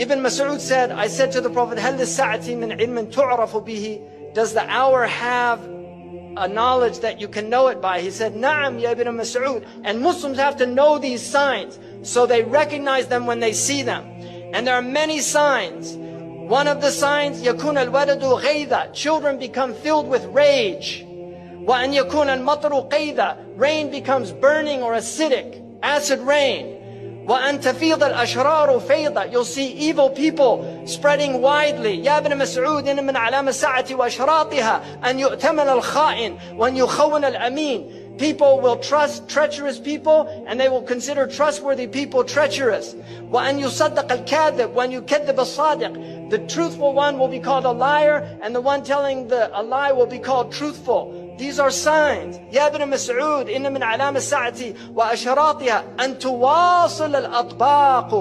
Ibn Mas'ud said, I said to the Prophet, هل للساعة من علم تعرف به? Does the hour have a knowledge that you can know it by? He said, Na'am, ya Ibn Mas'ud. And Muslims have to know these signs so they recognize them when they see them. And there are many signs. One of the signs, يكون الولد غيظا, children become filled with rage. وأن يكون المطر قيظا, rain becomes burning or acidic, acid rain. وأن تفيض الأشرار فيضا, you'll see evil people spreading widely. يا ابن مسعود إن من علامة الساعة وأشراطها أن يؤتمن الخائن وأن يخون الأمين. People will trust treacherous people and they will consider trustworthy people treacherous. وأن يصدق الكاذب وأن يكذب الصادق. The truthful one will be called a liar and the one telling a lie will be called truthful. These are signs. يا ابن مسعود إن من علامة الساعة وأشراطها أن تواصل الأطباق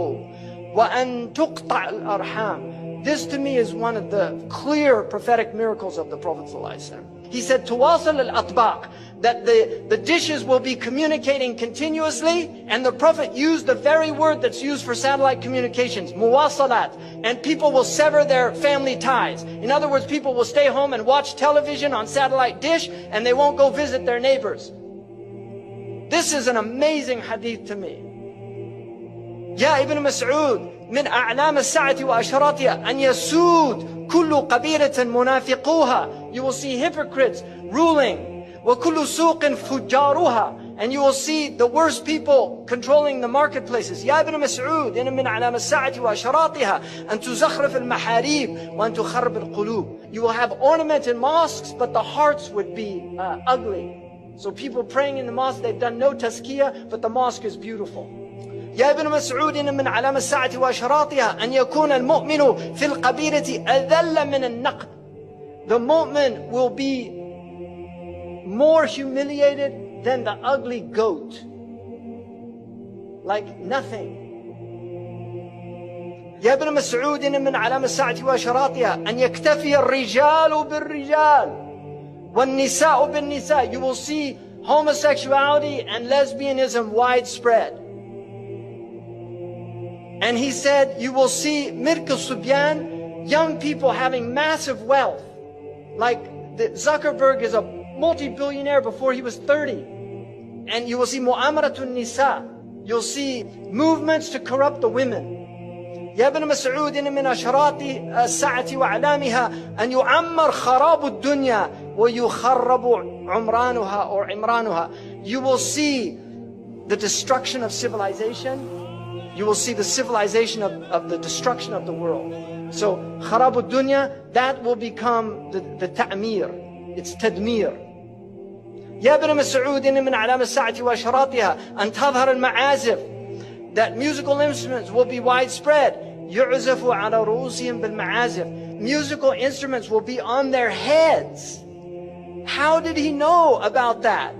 وأن تقطع الأرحام. This to me is one of the clear prophetic miracles of the Prophet ﷺ. He said, تواصل الأطباق, that the dishes will be communicating continuously, and the Prophet used the very word that's used for satellite communications, muwasalat, and people will sever their family ties. In other words, people will stay home and watch television on satellite dish, and they won't go visit their neighbors. This is an amazing hadith to me. يا ابن مسعود من أعلام الساعة وأشراطها أن يسود كل قبيلة منافقوها. You will see hypocrites ruling. وكل سوق فجارها, and you will see the worst people controlling the marketplaces. يا ابن مسعود إن من علامة الساعة وأشراطها أن تزخرف المحاريب وأن تخرب القلوب. You will have ornamented mosques, but the hearts would be ugly. So people praying in the mosque, they've done no tazkiyah, but the mosque is beautiful. يا ابن مسعود إن من علامة الساعة وأشراطها أن يكون المؤمن في القبيلة أذل من النقد. The mu'min will be more humiliated than the ugly goat. Like nothing. يا ابن مسعود إن من علامة الساعة وأشراطها أن يكتفي الرجال بالرجال والنساء بالنساء. You will see homosexuality and lesbianism widespread. And he said, you will see Mirk al-Subyan, young people having massive wealth. Like Zuckerberg is a multi-billionaire before he was 30. And you will see Mu'amaratun Nisa. You'll see movements to corrupt the women. يا ابن مسعود إن من أشراط الساعة وأعلامها أن يعمر خراب الدنيا ويخرب عمرانها or عمرانها. You will see the destruction of civilization. You will see the civilization of the destruction of the world. So, خراب الدنيا, that will become the ta'mir. It's tadmir. يا ابن مسعود إن من علامة الساعة وأشراطها أن تظهر المعازف. That musical instruments will be widespread. يعزف على رؤوسهم بالمعازف. Musical instruments will be on their heads. How did he know about that?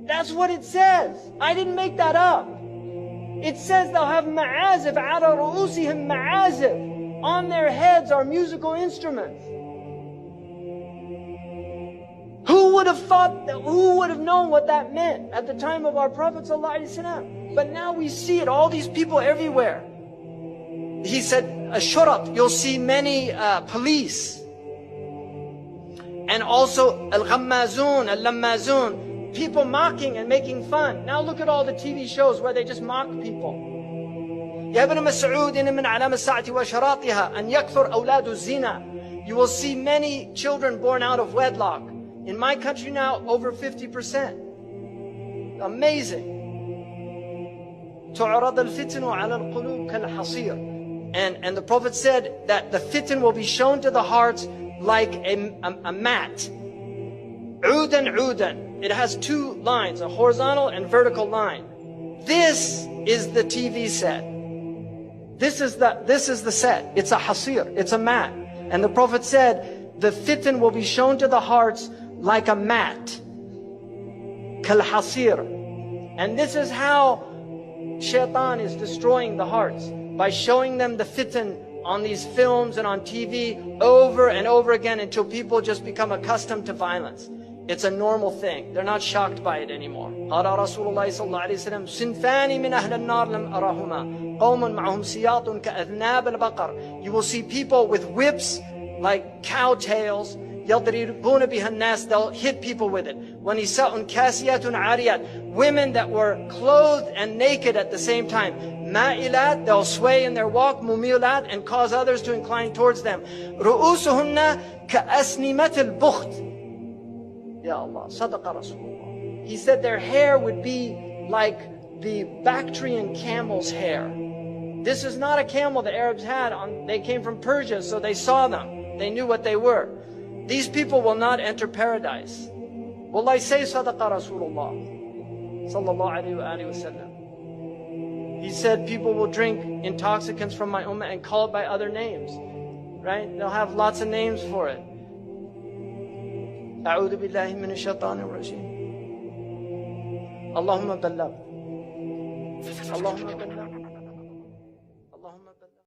That's what it says. I didn't make that up. It says they'll have ma'azif, ala ru'usihim ma'azif. On their heads are musical instruments. Who would have thought that, who would have known what that meant at the time of our Prophet ﷺ? But now we see it, all these people everywhere. He said, ashurat, you'll see many police. And also al-ghammazun, al-lammazun. People mocking and making fun. Now look at all the TV shows where they just mock people. يا ابن مسعود إن من علامة الساعة وأشراطها أن يكثر أولاد الزنا. You will see many children born out of wedlock. In my country now, over 50%. Amazing. تعرض الفتن على القلوب كالحصير. And the Prophet said that the fitan will be shown to the hearts like a mat. عودا عودا. It has two lines, a horizontal and vertical line. This is the TV set. This is the set. It's a hasir. It's a mat. And the Prophet said, the fitan will be shown to the hearts like a mat. Kal hasir. And this is how shaitan is destroying the hearts. By showing them the fitan on these films and on TV over and over again until people just become accustomed to violence. It's a normal thing. They're not shocked by it anymore. قال رسول الله صلى الله عليه وسلم صنفان من أهل النار لم أرهما قوم معهم سياط كأذناب البقر. You will see people with whips like cow tails. يضربون بها الناس. They'll hit people with it. ونساء كاسيات عاريات. Women that were clothed and naked at the same time. مائلات, they'll sway in their walk. مميلات, and cause others to incline towards them. رؤوسهن كأسنمة البخت. Ya Allah, Sadaqa Rasulullah. He said their hair would be like the Bactrian camel's hair. This is not a camel the Arabs had. They came from Persia, so they saw them. They knew what they were. These people will not enter paradise. Will I say Sadaqa Rasulullah? Sallallahu alayhi wa sallam. He said people will drink intoxicants from my ummah and call it by other names. Right? They'll have lots of names for it. أعوذ بالله من الشيطان الرجيم. اللهم بلغ. اللهم بلغ. اللهم بلغ.